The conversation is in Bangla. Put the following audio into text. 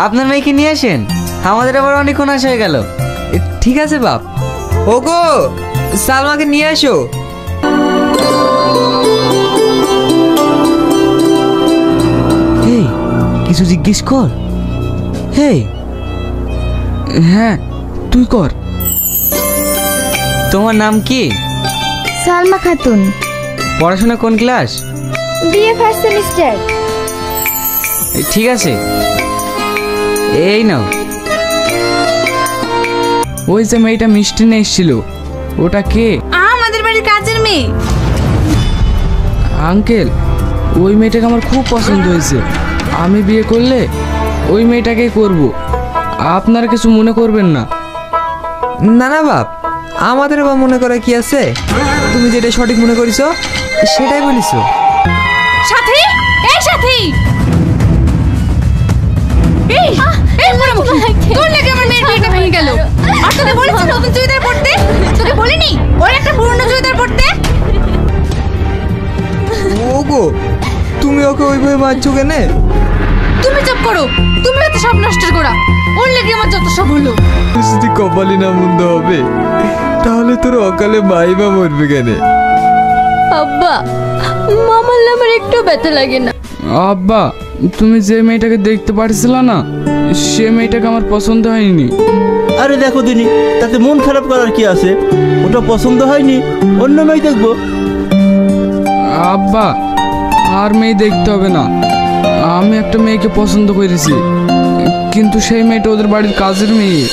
আপনার মেয়েকে নিয়ে আসেন, আমাদের আবার অনেকক্ষণ আসা হয়ে গেল। ঠিক আছে বাপ। ওগো, সালমাকে নিয়ে আসো। এই কিছু জিজ্ঞেস কর। হ্যাঁ তুই কর। তোমার নাম কি? সালমা খাতুন। পড়াশোনা কোন ক্লাস? BA first semester. ঠিক আছে, এই নাও। ওই যে মেয়েটা মিষ্টি নিয়ে এসেছিল, ওটা কে? আমাদের বাড়ির কাজের মেয়ে। আঙ্কেল, ওই মেয়েটাকে আমার খুব পছন্দ হয়েছে। আমি বিয়ে করলে ওই মেয়েটাকেই করব। আপনারা কিছু মনে করবেন না। না না বাপ, আমাদের বা মনে করা কি আছে? তুমি যেটা সঠিক মনে করিছো সেটাই বলিছো। সাথী, এই সাথী, এই এই মুখি, তোর লাগে আমার মেয়ের বিয়েটা ভেঙে গেল। আর তোকে বলেছি নতুন চুড়িদার পরতে? তোকে বলিনি ওর একটা পুরনো চুড়িদার পরতে? ওগো, তুমি ওকে ওইভাবে মারছো কেন? তুমি চুপ করো, তুমি তো সব নষ্ট করা। ওর লাগে আমার যত সব হলো। যদি কপালই না মন্দ হবে, তাহলে তোর অকালে মাই বা মরবে কেন? আব্বা, মামার আমার একটু ব্যথা লাগে না। আব্বা, তুমি যে মেয়েটাকে দেখতে পারছিল না, সে মেয়েটাকে আমার পছন্দ হয়নি। আরে দেখো দিনি, তাতে মন খারাপ করার কি আছে? ওটা পছন্দ হয়নি, অন্য মেয়ে দেখবো। আব্বা, আর মেয়ে দেখতে হবে না। আমি একটা মেয়েকে পছন্দ করেছি, কিন্তু সেই মেয়েটা ওদের বাড়ির কাজের মেয়ে।